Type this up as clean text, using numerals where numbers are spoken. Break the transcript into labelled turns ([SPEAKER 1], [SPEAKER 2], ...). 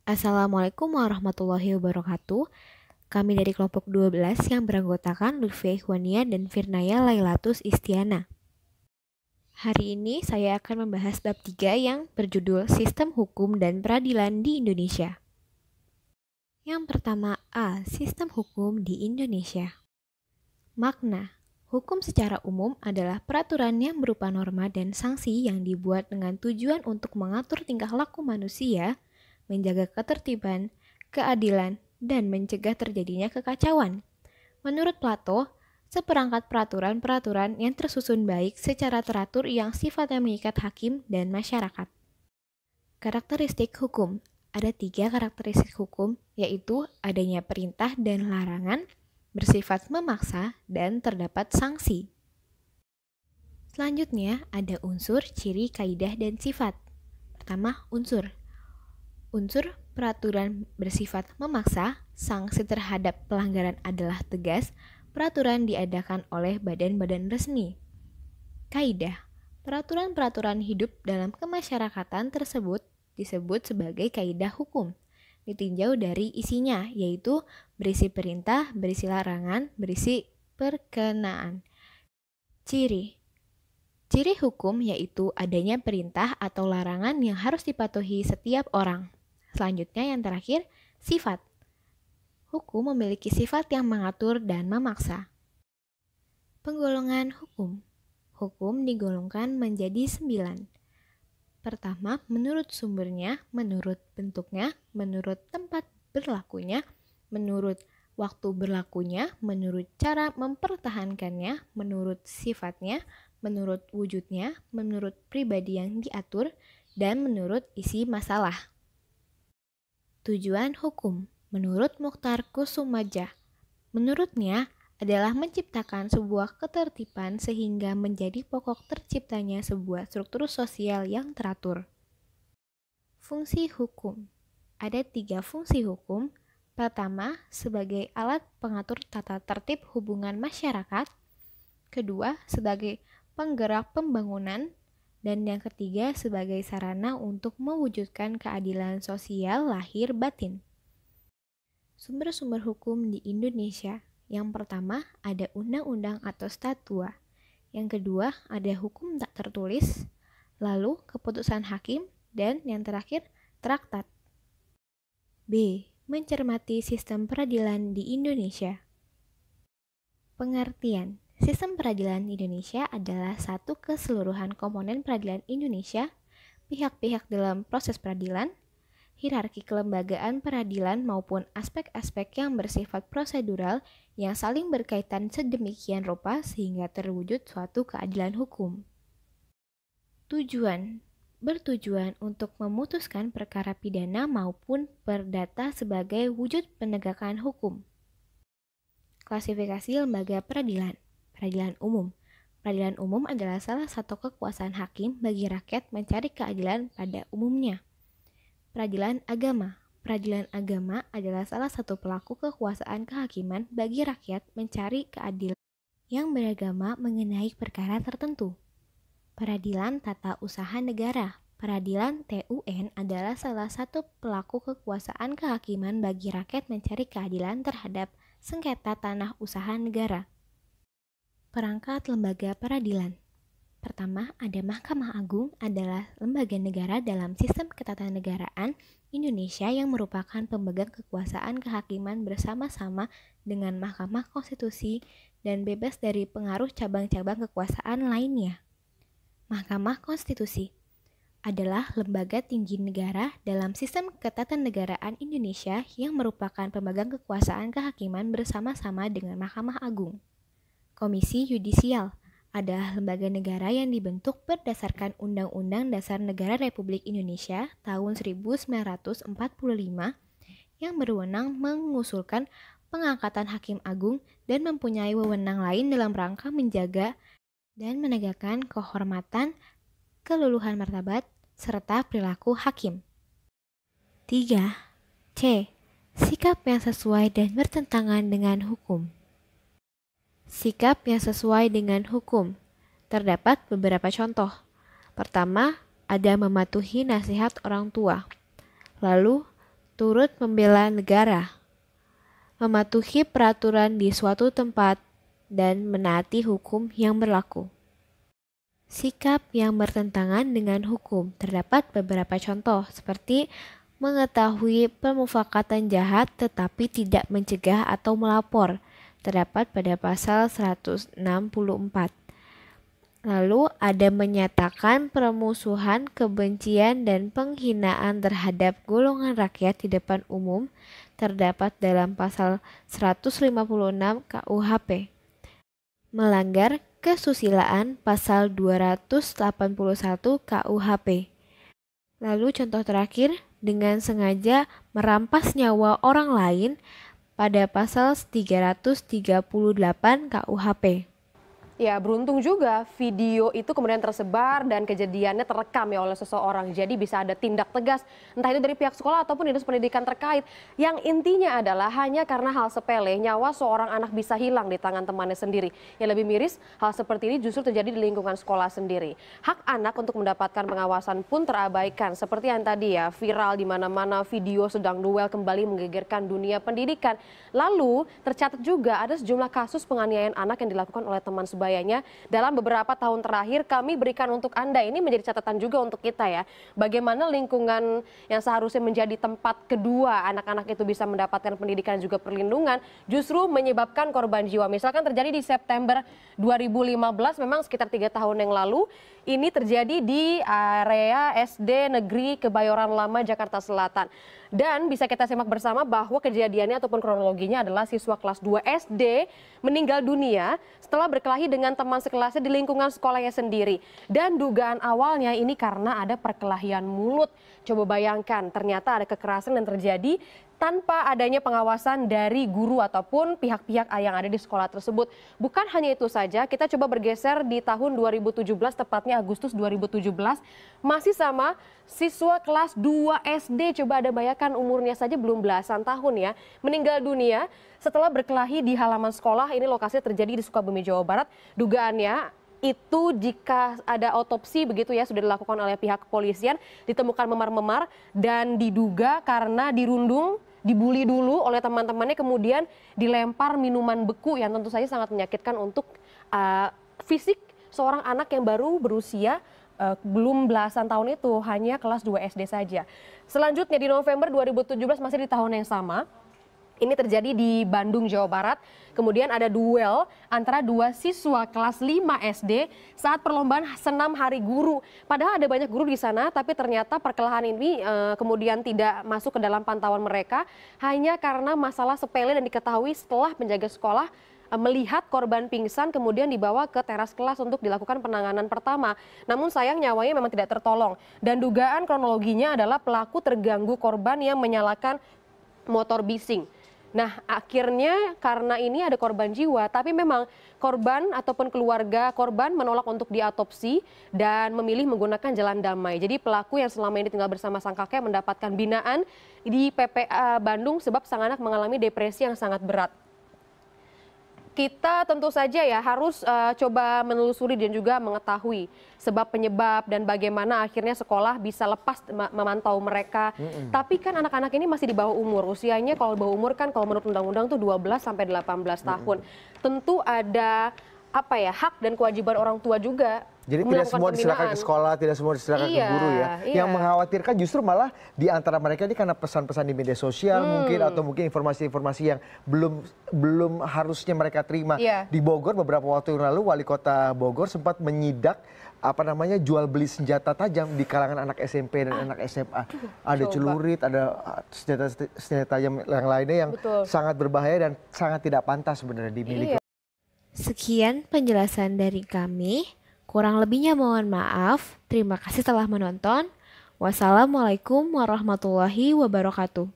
[SPEAKER 1] Assalamualaikum warahmatullahi wabarakatuh. Kami dari kelompok 12 yang beranggotakan Lutfi Ikhwania dan Firnaya Lailatus Istiana. Hari ini saya akan membahas bab 3 yang berjudul Sistem Hukum dan Peradilan di Indonesia. Yang pertama A. Sistem Hukum di Indonesia. Makna. Hukum secara umum adalah peraturan yang berupa norma dan sanksi yang dibuat dengan tujuan untuk mengatur tingkah laku manusia, menjaga ketertiban, keadilan, dan mencegah terjadinya kekacauan. Menurut Plato, seperangkat peraturan-peraturan yang tersusun baik secara teratur yang sifatnya mengikat hakim dan masyarakat. Karakteristik hukum. Ada 3 karakteristik hukum, yaitu adanya perintah dan larangan, bersifat memaksa, dan terdapat sanksi. Selanjutnya, ada unsur, ciri, kaidah, dan sifat. Pertama, unsur. Unsur peraturan bersifat memaksa, sanksi terhadap pelanggaran adalah tegas, peraturan diadakan oleh badan-badan resmi. Kaidah. Peraturan-peraturan hidup dalam kemasyarakatan tersebut disebut sebagai kaidah hukum, ditinjau dari isinya, yaitu berisi perintah, berisi larangan, berisi perkenaan. Ciri. Ciri hukum yaitu adanya perintah atau larangan yang harus dipatuhi setiap orang. Selanjutnya yang terakhir, sifat. Hukum memiliki sifat yang mengatur dan memaksa. Penggolongan hukum. Hukum digolongkan menjadi 9. Pertama, menurut sumbernya, menurut bentuknya, menurut tempat berlakunya, menurut waktu berlakunya, menurut cara mempertahankannya, menurut sifatnya, menurut wujudnya, menurut pribadi yang diatur, dan menurut isi masalah. Tujuan hukum, menurut Mukhtar Kusumaja, menurutnya adalah menciptakan sebuah ketertiban sehingga menjadi pokok terciptanya sebuah struktur sosial yang teratur. Fungsi hukum. Ada 3 fungsi hukum. Pertama, sebagai alat pengatur tata tertib hubungan masyarakat. Kedua, sebagai penggerak pembangunan. Dan yang ketiga, sebagai sarana untuk mewujudkan keadilan sosial lahir batin. Sumber-sumber hukum di Indonesia. Yang pertama, ada undang-undang atau statwa. Yang kedua, ada hukum tak tertulis. Lalu, keputusan hakim. Dan yang terakhir, traktat. B. Mencermati sistem peradilan di Indonesia. Pengertian. Sistem peradilan Indonesia adalah satu keseluruhan komponen peradilan Indonesia, pihak-pihak dalam proses peradilan, hierarki kelembagaan peradilan maupun aspek-aspek yang bersifat prosedural yang saling berkaitan sedemikian rupa sehingga terwujud suatu keadilan hukum. Tujuan. Bertujuan untuk memutuskan perkara pidana maupun perdata sebagai wujud penegakan hukum. Klasifikasi lembaga peradilan. Peradilan umum. Peradilan umum adalah salah satu kekuasaan hakim bagi rakyat mencari keadilan pada umumnya. Peradilan agama. Peradilan agama adalah salah satu pelaku kekuasaan kehakiman bagi rakyat mencari keadilan yang beragama mengenai perkara tertentu. Peradilan tata usaha negara. Peradilan TUN adalah salah satu pelaku kekuasaan kehakiman bagi rakyat mencari keadilan terhadap sengketa tanah usaha negara. Perangkat lembaga peradilan. Pertama, ada Mahkamah Agung adalah lembaga negara dalam sistem ketatanegaraan Indonesia yang merupakan pemegang kekuasaan kehakiman bersama-sama dengan Mahkamah Konstitusi dan bebas dari pengaruh cabang-cabang kekuasaan lainnya. Mahkamah Konstitusi adalah lembaga tinggi negara dalam sistem ketatanegaraan Indonesia yang merupakan pemegang kekuasaan kehakiman bersama-sama dengan Mahkamah Agung. Komisi Yudisial adalah lembaga negara yang dibentuk berdasarkan Undang-Undang Dasar Negara Republik Indonesia tahun 1945 yang berwenang mengusulkan pengangkatan hakim agung dan mempunyai wewenang lain dalam rangka menjaga dan menegakkan kehormatan, keluluhan martabat, serta perilaku hakim. 3. C. Sikap yang sesuai dan bertentangan dengan hukum. Sikap yang sesuai dengan hukum. Terdapat beberapa contoh. Pertama, ada mematuhi nasihat orang tua. Lalu, turut membela negara, mematuhi peraturan di suatu tempat, dan menaati hukum yang berlaku. Sikap yang bertentangan dengan hukum terdapat beberapa contoh seperti mengetahui pemufakatan jahat tetapi tidak mencegah atau melapor, terdapat pada pasal 164. Lalu ada menyatakan permusuhan, kebencian, dan penghinaan terhadap golongan rakyat di depan umum, terdapat dalam pasal 156 KUHP. Melanggar kesusilaan pasal 281 KUHP. Lalu contoh terakhir, dengan sengaja merampas nyawa orang lain pada pasal 338 KUHP.
[SPEAKER 2] Ya, beruntung juga video itu kemudian tersebar dan kejadiannya terekam ya oleh seseorang. Jadi bisa ada tindak tegas, entah itu dari pihak sekolah ataupun dinas pendidikan terkait. Yang intinya adalah hanya karena hal sepele, nyawa seorang anak bisa hilang di tangan temannya sendiri. Yang lebih miris, hal seperti ini justru terjadi di lingkungan sekolah sendiri. Hak anak untuk mendapatkan pengawasan pun terabaikan. Seperti yang tadi ya, viral di mana-mana video sedang duel kembali menggegerkan dunia pendidikan. Lalu tercatat juga ada sejumlah kasus penganiayaan anak yang dilakukan oleh teman sebayanya dalam beberapa tahun terakhir. Kami berikan untuk Anda, ini menjadi catatan juga untuk kita ya, bagaimana lingkungan yang seharusnya menjadi tempat kedua anak-anak itu bisa mendapatkan pendidikan juga perlindungan justru menyebabkan korban jiwa. Misalkan terjadi di September 2015, memang sekitar 3 tahun yang lalu, ini terjadi di area SD Negeri Kebayoran Lama, Jakarta Selatan. Dan bisa kita simak bersama bahwa kejadiannya ataupun kronologinya adalah siswa kelas 2 SD meninggal dunia setelah berkelahi dengan teman sekelasnya di lingkungan sekolahnya sendiri. Dan dugaan awalnya ini karena ada perkelahian mulut. Coba bayangkan, ternyata ada kekerasan yang terjadi tanpa adanya pengawasan dari guru ataupun pihak-pihak yang ada di sekolah tersebut. Bukan hanya itu saja, kita coba bergeser di tahun 2017, tepatnya Agustus 2017, masih sama siswa kelas 2 SD, coba ada bayangkan umurnya saja belum belasan tahun ya, meninggal dunia setelah berkelahi di halaman sekolah. Ini lokasinya terjadi di Sukabumi, Jawa Barat. Dugaannya itu jika ada otopsi begitu ya sudah dilakukan oleh pihak kepolisian, ditemukan memar-memar dan diduga karena dirundung, dibully dulu oleh teman-temannya, kemudian dilempar minuman beku yang tentu saja sangat menyakitkan untuk fisik seorang anak yang baru berusia belum belasan tahun itu, hanya kelas 2 SD saja. Selanjutnya di November 2017, masih di tahun yang sama, ini terjadi di Bandung, Jawa Barat. Kemudian ada duel antara dua siswa kelas 5 SD saat perlombaan senam Hari Guru. Padahal ada banyak guru di sana, tapi ternyata perkelahian ini kemudian tidak masuk ke dalam pantauan mereka hanya karena masalah sepele dan diketahui setelah penjaga sekolah melihat korban pingsan kemudian dibawa ke teras kelas untuk dilakukan penanganan pertama. Namun sayang nyawanya memang tidak tertolong. Dan dugaan kronologinya adalah pelaku terganggu korban yang menyalakan motor bising. Nah, akhirnya karena ini ada korban jiwa, tapi memang korban ataupun keluarga korban menolak untuk diotopsi dan memilih menggunakan jalan damai. Jadi pelaku yang selama ini tinggal bersama sang kakek mendapatkan binaan di PPA Bandung sebab sang anak mengalami depresi yang sangat berat. Kita tentu saja ya harus coba menelusuri dan juga mengetahui sebab penyebab dan bagaimana akhirnya sekolah bisa lepas memantau mereka. Tapi kan anak-anak ini masih di bawah umur. Usianya kalau bawah umur kan kalau menurut undang-undang tuh 12 sampai 18 tahun. Tentu ada hak dan kewajiban orang tua juga.
[SPEAKER 3] Jadi tidak semua diserahkan ke sekolah, tidak semua diserahkan ke guru ya. Yang mengkhawatirkan justru malah di antara mereka ini karena pesan-pesan di media sosial mungkin, atau mungkin informasi-informasi yang belum harusnya mereka terima. Di Bogor beberapa waktu yang lalu Wali Kota Bogor sempat menyidak jual beli senjata tajam di kalangan anak SMP dan anak SMA. Ada celurit, ada senjata tajam yang lainnya yang sangat berbahaya dan sangat tidak pantas sebenarnya dimiliki.
[SPEAKER 1] Sekian penjelasan dari kami. Kurang lebihnya mohon maaf. Terima kasih telah menonton. Wassalamualaikum warahmatullahi wabarakatuh.